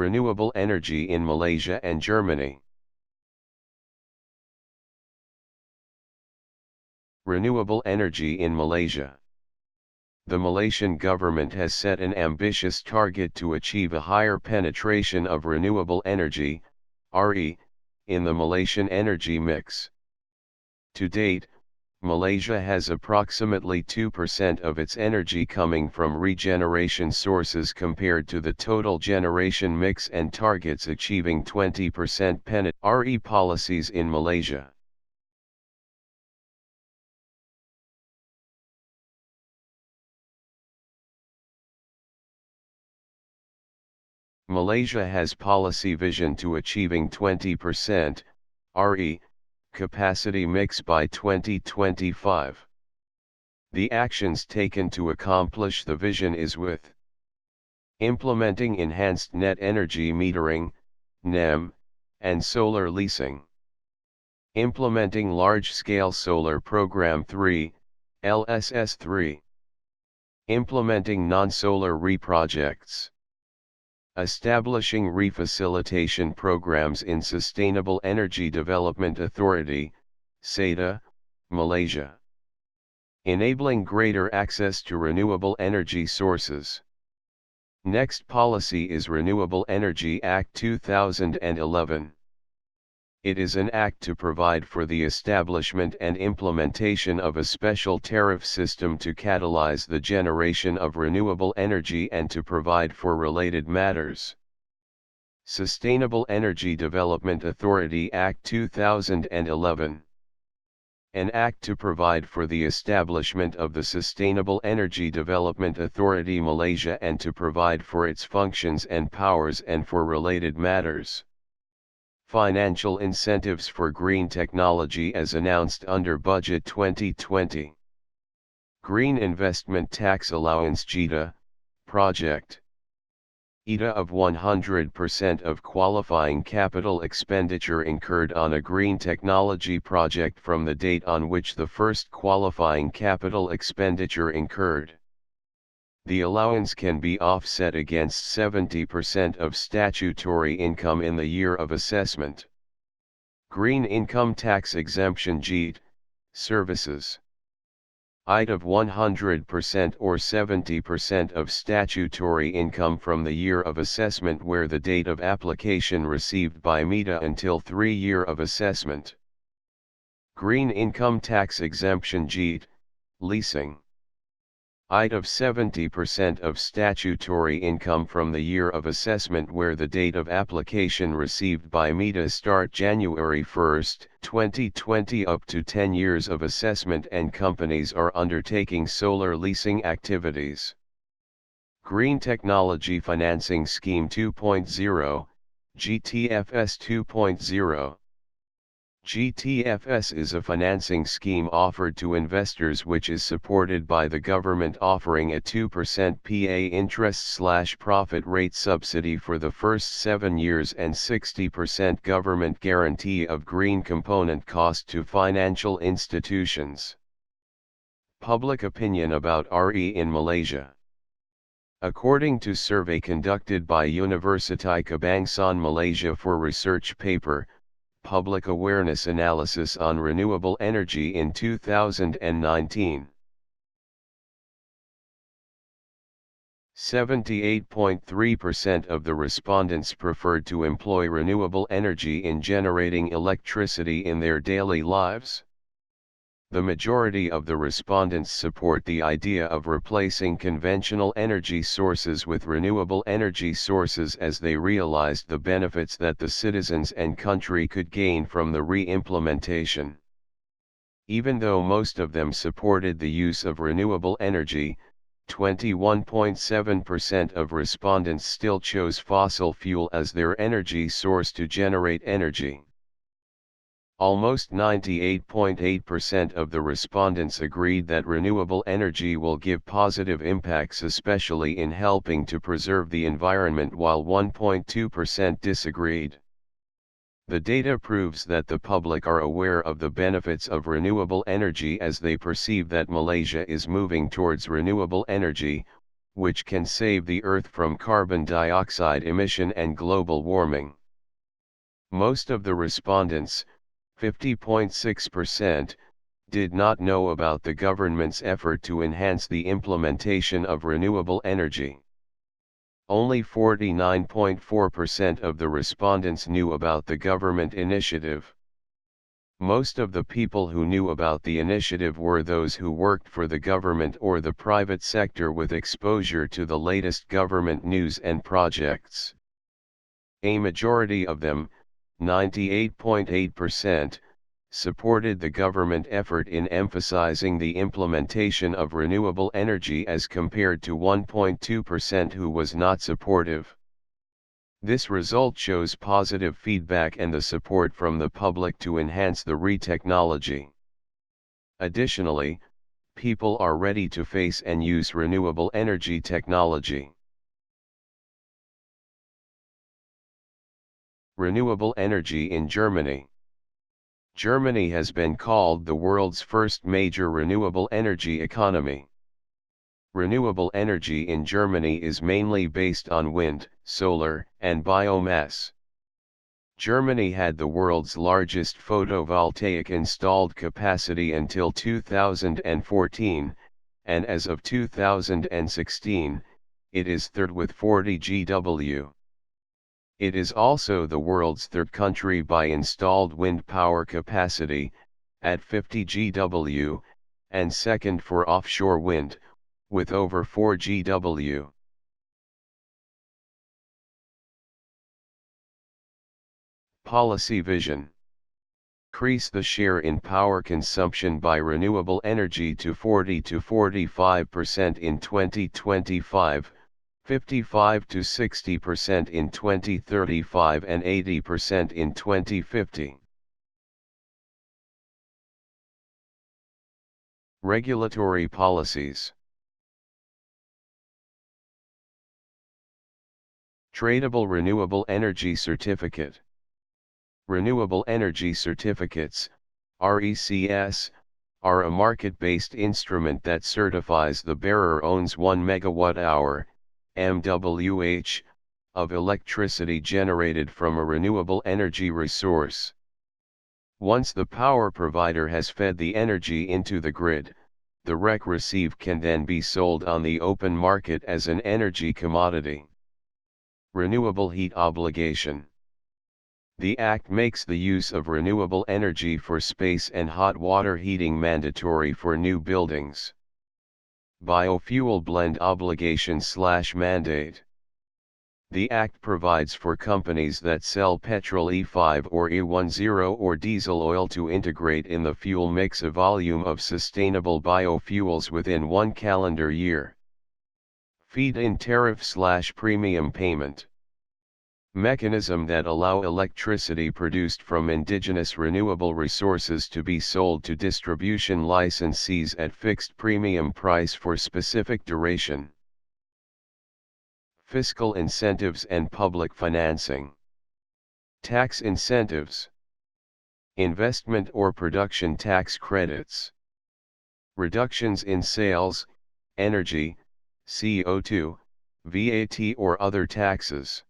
Renewable energy in Malaysia and Germany. Renewable energy in Malaysia. The Malaysian government has set an ambitious target to achieve a higher penetration of renewable energy, RE, in the Malaysian energy mix. To date, Malaysia has approximately 2% of its energy coming from regeneration sources compared to the total generation mix and targets achieving 20% RE policies in Malaysia. Malaysia has policy vision to achieving 20% RE capacity mix by 2025. The actions taken to accomplish the vision is with implementing enhanced net energy metering, NEM, and solar leasing. Implementing large-scale solar program 3, LSS 3. Implementing non-solar reprojects. Establishing refacilitation programs in Sustainable Energy Development Authority, SEDA, Malaysia. Enabling greater access to renewable energy sources. Next policy is Renewable Energy Act 2011. It is an act to provide for the establishment and implementation of a special tariff system to catalyze the generation of renewable energy and to provide for related matters. Sustainable Energy Development Authority Act 2011. An act to provide for the establishment of the Sustainable Energy Development Authority Malaysia and to provide for its functions and powers and for related matters. Financial incentives for green technology as announced under Budget 2020. Green Investment Tax Allowance GITA, Project. ITA of 100% of qualifying capital expenditure incurred on a green technology project from the date on which the first qualifying capital expenditure incurred. The allowance can be offset against 70% of statutory income in the year of assessment. Green Income Tax Exemption GIT, Services. ITA of 100% or 70% of statutory income from the year of assessment where the date of application received by MITA until 3 year of assessment. Green Income Tax Exemption GIT, Leasing. ITA of 70% of statutory income from the year of assessment where the date of application received by MITA start January 1, 2020 up to 10 years of assessment and companies are undertaking solar leasing activities. Green Technology Financing Scheme 2.0, GTFS 2.0. GTFS is a financing scheme offered to investors which is supported by the government offering a 2% PA interest/profit rate subsidy for the first 7 years and 60% government guarantee of green component cost to financial institutions. Public opinion about RE in Malaysia. According to survey conducted by Universiti Kebangsaan Malaysia for research paper, Public Awareness Analysis on Renewable Energy in 2019. 78.3% of the respondents preferred to employ renewable energy in generating electricity in their daily lives. The majority of the respondents support the idea of replacing conventional energy sources with renewable energy sources as they realized the benefits that the citizens and country could gain from the re-implementation. Even though most of them supported the use of renewable energy, 21.7% of respondents still chose fossil fuel as their energy source to generate energy. Almost 98.8% of the respondents agreed that renewable energy will give positive impacts, especially in helping to preserve the environment, while 1.2% disagreed. The data proves that the public are aware of the benefits of renewable energy as they perceive that Malaysia is moving towards renewable energy, which can save the Earth from carbon dioxide emission and global warming. Most of the respondents, 50.6%, did not know about the government's effort to enhance the implementation of renewable energy. Only 49.4% of the respondents knew about the government initiative. Most of the people who knew about the initiative were those who worked for the government or the private sector with exposure to the latest government news and projects. A majority of them, 98.8%, supported the government effort in emphasizing the implementation of renewable energy as compared to 1.2% who was not supportive. This result shows positive feedback and the support from the public to enhance the technology. Additionally, people are ready to face and use renewable energy technology. Renewable energy in Germany. Germany has been called the world's first major renewable energy economy. Renewable energy in Germany is mainly based on wind, solar, and biomass. Germany had the world's largest photovoltaic installed capacity until 2014, and as of 2016, it is third with 40 GW. It is also the world's third country by installed wind power capacity, at 50 GW, and second for offshore wind, with over 4 GW. Policy vision. Increase the share in power consumption by renewable energy to 40 to 45% in 2025, 55 to 60% in 2035 and 80% in 2050. Regulatory policies. Tradable Renewable Energy Certificate. Renewable Energy Certificates, RECs, are a market-based instrument that certifies the bearer owns 1 megawatt-hour, MWh, of electricity generated from a renewable energy resource. Once the power provider has fed the energy into the grid, the REC received can then be sold on the open market as an energy commodity. Renewable Heat Obligation. The Act makes the use of renewable energy for space and hot water heating mandatory for new buildings. Biofuel Blend Obligation/Mandate. The Act provides for companies that sell petrol E5 or E10 or diesel oil to integrate in the fuel mix a volume of sustainable biofuels within 1 calendar year. Feed-in tariff/premium payment. Mechanism that allow electricity produced from indigenous renewable resources to be sold to distribution licensees at fixed premium price for specific duration. Fiscal incentives and public financing. Tax incentives. Investment or production tax credits. Reductions in sales, energy, CO2, VAT or other taxes.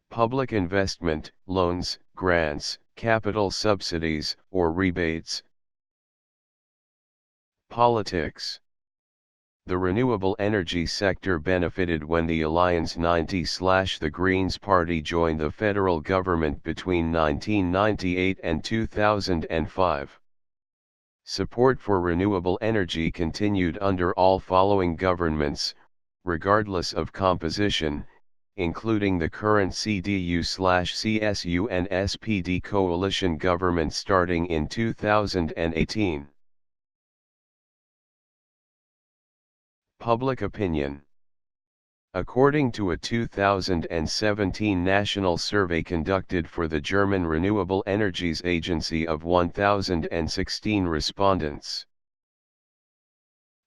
Public investment, loans, grants, capital subsidies, or rebates. Politics. The renewable energy sector benefited when the Alliance 90/the Greens Party joined the federal government between 1998 and 2005. Support for renewable energy continued under all following governments, regardless of composition, including the current CDU/CSU and SPD coalition government starting in 2018. Public opinion. According to a 2017 national survey conducted for the German Renewable Energies Agency of 1,016 respondents,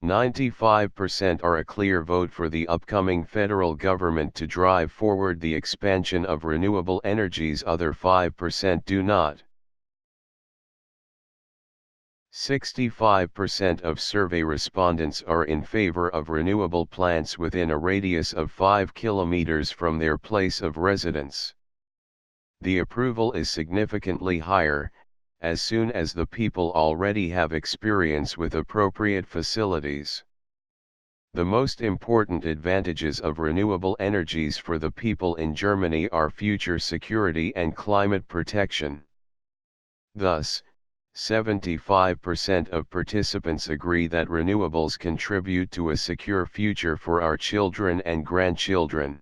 95% are a clear vote for the upcoming federal government to drive forward the expansion of renewable energies. Other 5% do not. 65% of survey respondents are in favor of renewable plants within a radius of 5 kilometers from their place of residence. The approval is significantly higher, as soon as the people already have experience with appropriate facilities. The most important advantages of renewable energies for the people in Germany are future security and climate protection. Thus, 75% of participants agree that renewables contribute to a secure future for our children and grandchildren.